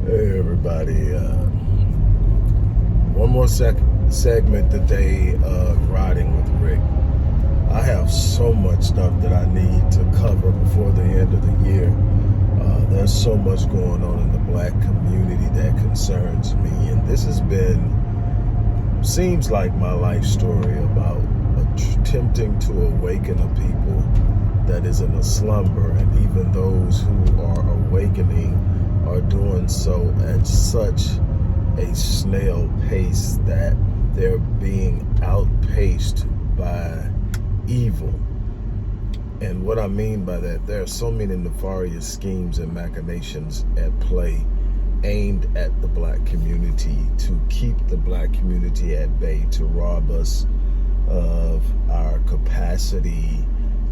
Hey everybody, one more segment today of Riding with Rick. I have so much stuff that I need to cover before the end of the year. There's so much going on in the black community that concerns me, and this seems like my life story about attempting to awaken a people that is in a slumber, and even those who are awakening are doing so at such a snail pace that they're being outpaced by evil. And what I mean by that, there are so many nefarious schemes and machinations at play aimed at the black community to keep the black community at bay, to rob us of our capacity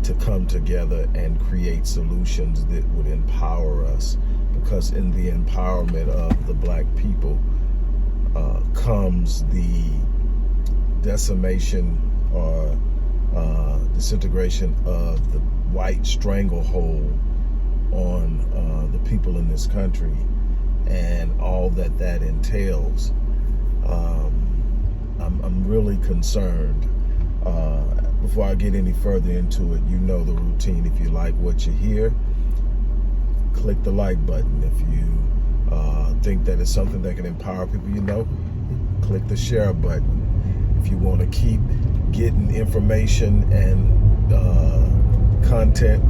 to come together and create solutions that would empower us. Because in the empowerment of the black people comes the decimation or disintegration of the white stranglehold on the people in this country and all that entails. I'm really concerned. Before I get any further into it, you know the routine. If you like what you hear, click the like button. If you think that it's something that can empower people you know, click the share button. If you want to keep getting information and content,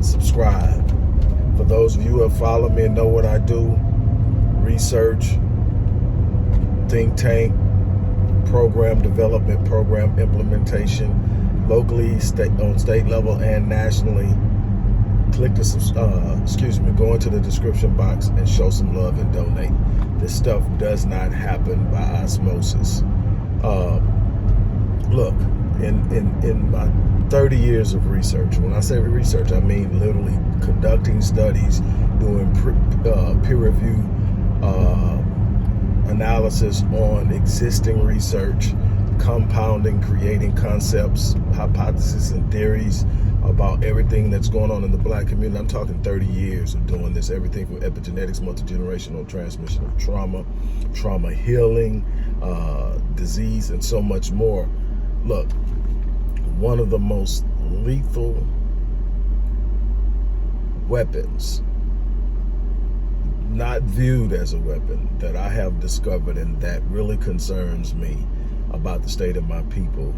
subscribe. For those of you who have followed me and know what I do, research, think tank, program development, program implementation, locally, on state level and nationally. Click the, go into the description box and show some love and donate. This stuff does not happen by osmosis. Look, in my 30 years of research, when I say research, I mean literally conducting studies, doing peer review analysis on existing research, compounding, creating concepts, hypotheses, and theories about everything that's going on in the black community. I'm talking 30 years of doing this, everything from epigenetics, multi-generational transmission of trauma healing, disease, and so much more. Look, one of the most lethal weapons, not viewed as a weapon, that I have discovered and that really concerns me about the state of my people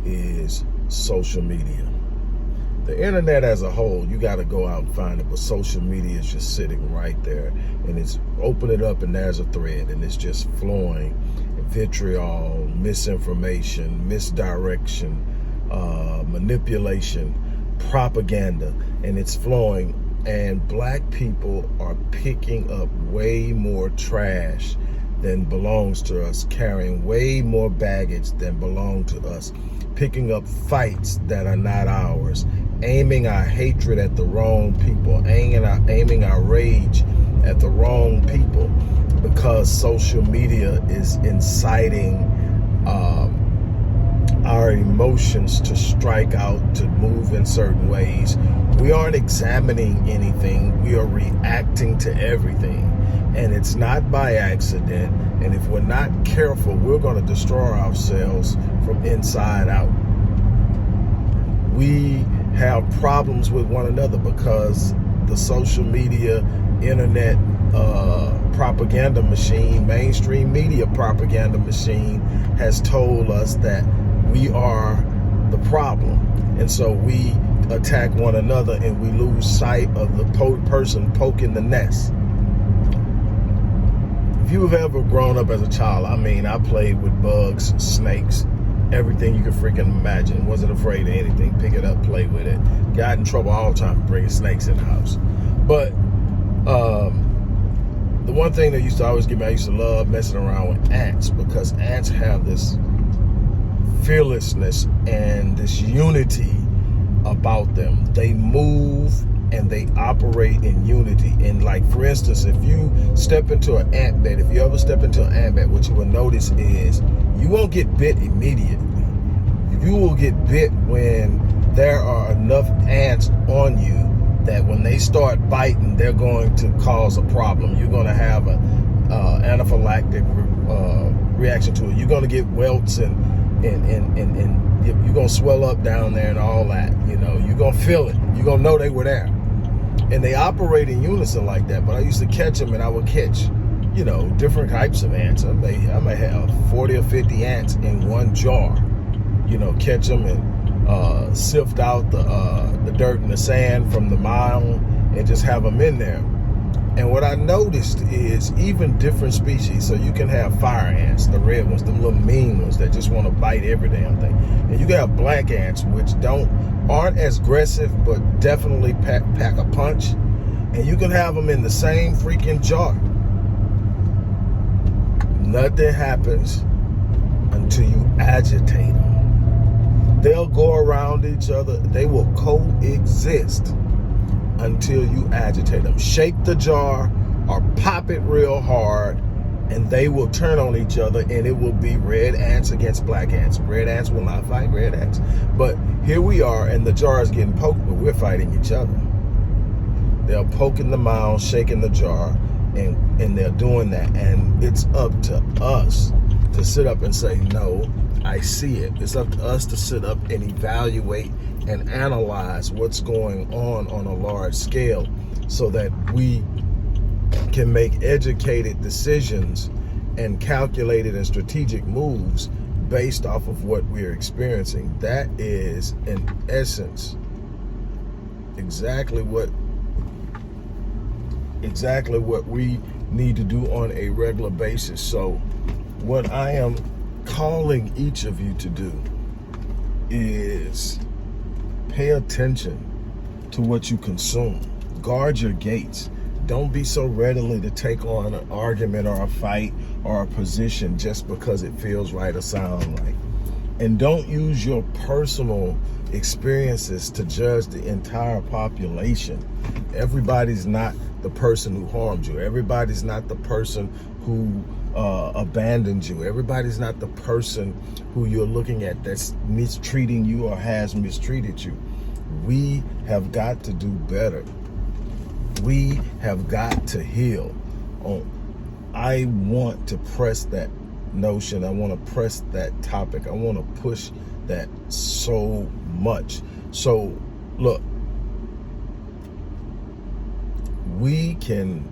is social media. The internet as a whole, you got to go out and find it, but social media is just sitting right there, and it's open it up and there's a thread, and it's just flowing vitriol, misinformation, misdirection, manipulation, propaganda, and it's flowing. And black people are picking up way more trash than belongs to us, carrying way more baggage than belong to us, picking up fights that are not ours, aiming our hatred at the wrong people, aiming our rage at the wrong people, because social media is inciting our emotions to strike out, to move in certain ways. We aren't examining anything. We are reacting to everything. And it's not by accident. And if we're not careful, we're going to destroy ourselves from inside out. We have problems with one another because the social media, internet propaganda machine, mainstream media propaganda machine has told us that we are the problem. And so we attack one another and we lose sight of the person poking the nest. If you've ever grown up as a child, I played with bugs, snakes, everything you could freaking imagine. Wasn't afraid of anything. Pick it up, play with it. Got in trouble all the time for bringing snakes in the house. But the one thing that used to always get me, I used to love messing around with ants, because ants have this fearlessness and this unity about them. They move and they operate in unity. And like, for instance, if you step into an ant bed, if you ever step into an ant bed, what you will notice is you won't get bit immediately. You will get bit when there are enough ants on you that when they start biting, they're going to cause a problem. You're going to have a anaphylactic reaction to it. You're going to get welts and you're going to swell up down there and all that. You know, you're going to feel it. You're going to know they were there. And they operate in unison like that. But I used to catch them, and I would catch, you know, different types of ants. I may have 40 or 50 ants in one jar. You know, catch them and sift out the dirt and the sand from the mound and just have them in there. And what I noticed is even different species. So you can have fire ants, the red ones, the little mean ones that just want to bite every damn thing. And you can have black ants, which aren't as aggressive, but definitely pack a punch. And you can have them in the same freaking jar. Nothing happens until you agitate them. They'll go around each other. They will coexist until you agitate them. Shake the jar or pop it real hard, and they will turn on each other, and it will be red ants against black ants. Red ants will not fight red ants. But here we are, and the jar is getting poked, but we're fighting each other. They're poking the mound, shaking the jar, and they're doing that. And it's up to us to sit up and say, no, I see it. It's up to us to sit up and evaluate and analyze what's going on a large scale so that we can make educated decisions and calculated and strategic moves based off of what we're experiencing. That is, in essence, exactly what we need to do on a regular basis. So what I am calling each of you to do is pay attention to what you consume. Guard your gates. Don't be so readily to take on an argument or a fight or a position just because it feels right or sounds right. And don't use your personal experiences to judge the entire population. Everybody's not the person who harmed you. Everybody's not the person who abandoned you. Everybody's not the person who you're looking at that's mistreating you or has mistreated you. We have got to do better. We have got to heal. I want to press that notion. I want to press that topic. I want to push that so much. So look, we can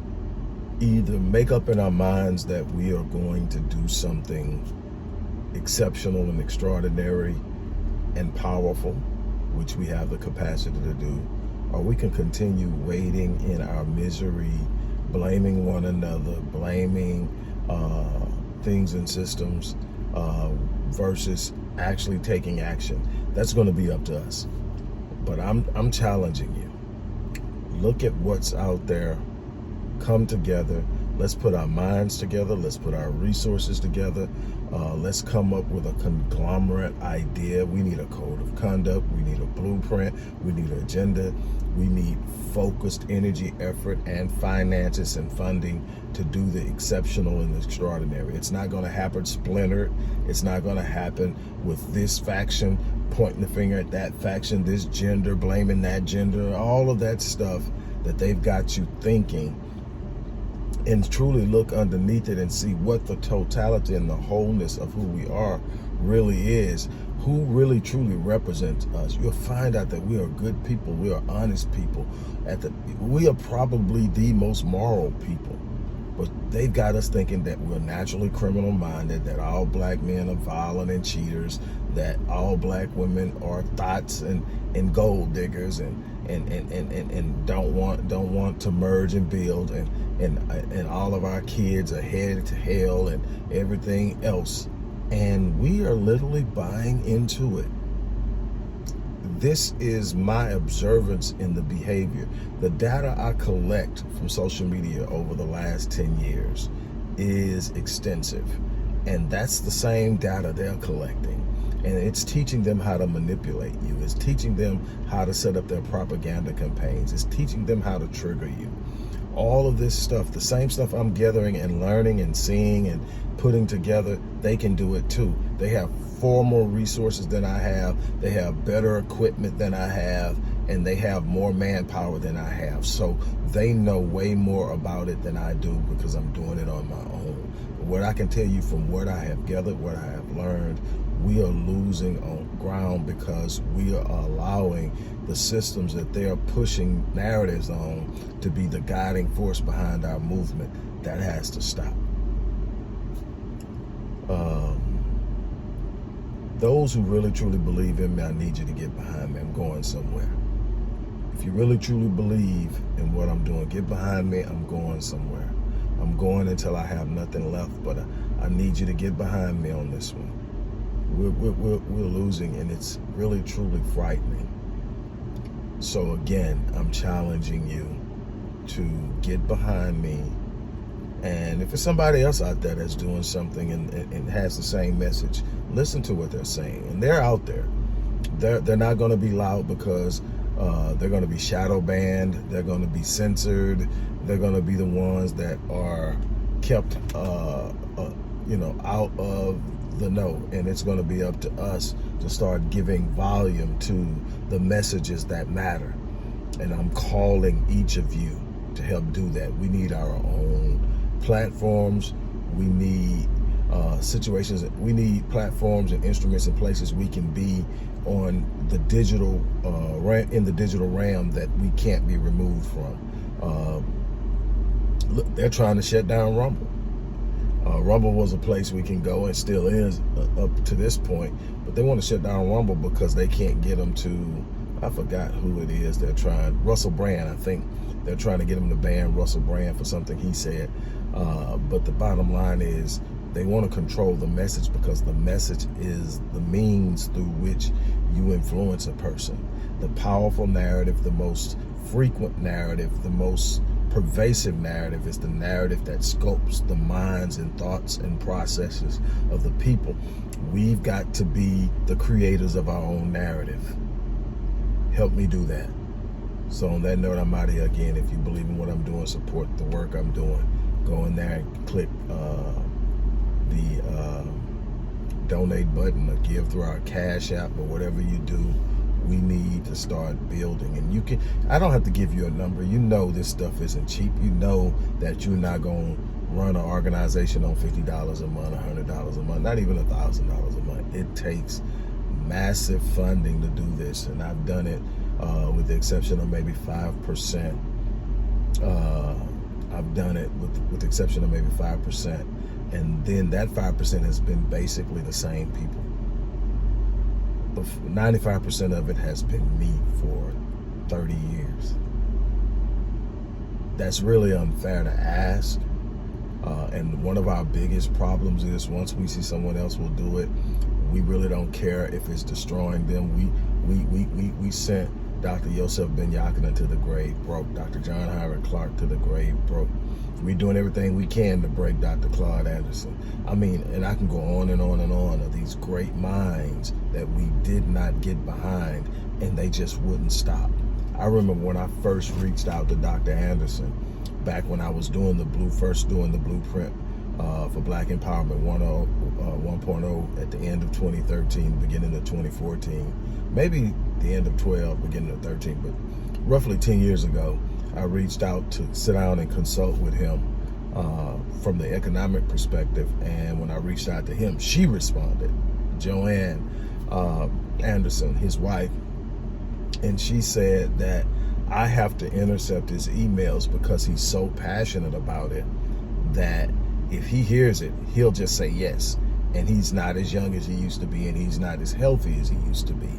either make up in our minds that we are going to do something exceptional and extraordinary and powerful, which we have the capacity to do, or we can continue waiting in our misery, blaming one another, blaming things and systems versus actually taking action. That's going to be up to us. But I'm challenging you. Look at what's out there. Come together. Let's put our minds together. Let's put our resources together. Let's come up with a conglomerate idea. We need a code of conduct. We need a blueprint. We need an agenda. We need focused energy, effort, and finances and funding to do the exceptional and extraordinary. It's not going to happen splintered. It's not going to happen with this faction pointing the finger at that faction, this gender, blaming that gender, all of that stuff that they've got you thinking. And truly look underneath it and see what the totality and the wholeness of who we are really is, who really truly represents us. You'll find out that we are good people, we are honest people. We are probably the most moral people, but they've got us thinking that we're naturally criminal minded, that all black men are violent and cheaters, that all black women are thoughts and gold diggers and don't want to merge and build, and all of our kids are headed to hell and everything else. And we are literally buying into it. This is my observance in the behavior. The data I collect from social media over the last 10 years is extensive. And that's the same data they're collecting. And it's teaching them how to manipulate you. It's teaching them how to set up their propaganda campaigns. It's teaching them how to trigger you. All of this stuff, the same stuff I'm gathering and learning and seeing and putting together, they can do it too. They have far more resources than I have. They have better equipment than I have. and they have more manpower than I have. So they know way more about it than I do because I'm doing it on my own. What I can tell you from what I have gathered, what I have learned, we are losing on ground because we are allowing the systems that they are pushing narratives on to be the guiding force behind our movement. That has to stop. Those who really truly believe in me, I need you to get behind me. I'm going somewhere. If you really truly believe in what I'm doing, get behind me. I'm going somewhere. I'm going until I have nothing left, but I need you to get behind me on this one. We're losing, and it's really truly frightening. So again, I'm challenging you to get behind me. And if it's somebody else out there that's doing something and has the same message, listen to what they're saying. And they're out there. They're not going to be loud because they're going to be shadow banned. They're going to be censored. They're going to be the ones that are kept, out of the know. And it's going to be up to us to start giving volume to the messages that matter. And I'm calling each of you to help do that. We need our own platforms. We need situations. We need platforms and instruments and places we can be on the digital in the digital realm that we can't be removed from. Look, they're trying to shut down Rumble. Rumble was a place we can go and still is up to this point, but they want to shut down Rumble because they can't get them to, I forgot who it is they're trying, Russell Brand, I think. They're trying to get him to ban Russell Brand for something he said. But the bottom line is they want to control the message because the message is the means through which you influence a person. The powerful narrative, the most frequent narrative, the most pervasive narrative is the narrative that scopes the minds and thoughts and processes of the people. We've got to be the creators of our own narrative. Help me do that. So on that note, I'm out of here again. If you believe in what I'm doing, support the work I'm doing, go in there and click the donate button or give through our Cash App or whatever you do. We need to start building. And you can, I don't have to give you a number. You know this stuff isn't cheap. You know that you're not going to run an organization on $50 a month, $100 a month, not even $1,000 a month. It takes massive funding to do this. And I've done it with the exception of maybe 5%. I've done it with the exception of maybe 5%. And then that 5% has been basically the same people. But 95% of it has been me for 30 years. That's really unfair to ask. And one of our biggest problems is once we see someone else will do it, we really don't care if it's destroying them. We sent Dr. Yosef Ben Yakinen to the grave broke, Dr. John Howard Clark to the grave broke. We're doing everything we can to break Dr. Claude Anderson. I mean, and I can go on and on and on of these great minds that we did not get behind, and they just wouldn't stop. I remember when I first reached out to Dr. Anderson, back when I was doing first doing the blueprint for Black Empowerment 1.0 at the end of 2013, beginning of 2014, maybe the end of 12, beginning of 13, but roughly 10 years ago, I reached out to sit down and consult with him from the economic perspective. And when I reached out to him, she responded, Joanne Anderson, his wife, and she said that I have to intercept his emails because he's so passionate about it that if he hears it, he'll just say yes. And he's not as young as he used to be, and he's not as healthy as he used to be.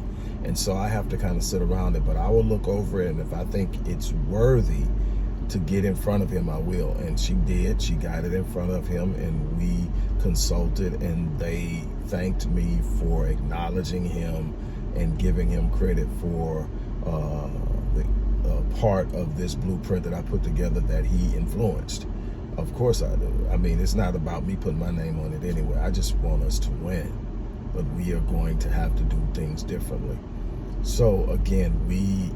And so I have to kind of sit around it, but I will look over it, and if I think it's worthy to get in front of him, I will. And she did. She got it in front of him, and we consulted, and they thanked me for acknowledging him and giving him credit for the part of this blueprint that I put together that he influenced. Of course I do. I mean, it's not about me putting my name on it anyway. I just want us to win. But we are going to have to do things differently. So again, we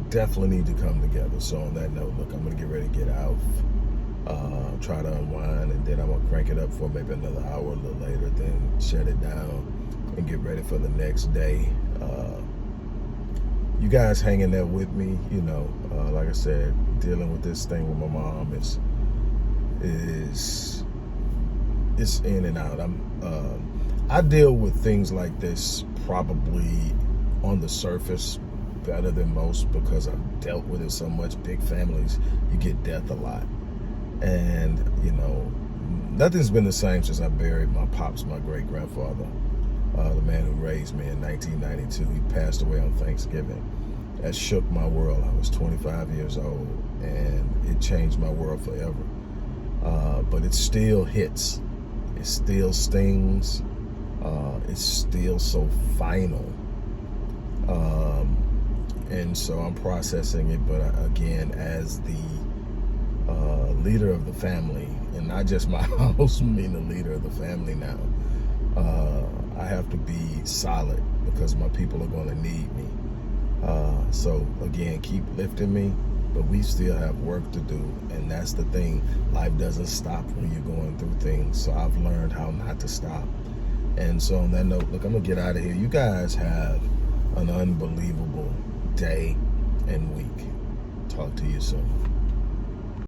definitely need to come together. So on that note, look, I'm going to get ready to get out, try to unwind, and then I'm going to crank it up for maybe another hour a little later, then shut it down and get ready for the next day. you guys hanging there with me. You know, like I said, dealing with this thing with my mom is it's in and out. I deal with things like this probably on the surface better than most because I've dealt with it so much. Big families, you get death a lot. And, you know, nothing's been the same since I buried my pops, my great-grandfather, the man who raised me in 1992. He passed away on Thanksgiving. That shook my world. I was 25 years old, and it changed my world forever. But it still hits. It still stings. It's still so final. And so I'm processing it, but again, as the leader of the family, and not just my house, I mean the leader of the family now, I have to be solid because my people are going to need me. So again, keep lifting me, but we still have work to do, and that's the thing. Life doesn't stop when you're going through things, so I've learned how not to stop. And so on that note, look, I'm going to get out of here. You guys have an unbelievable day and week. Talk to you soon.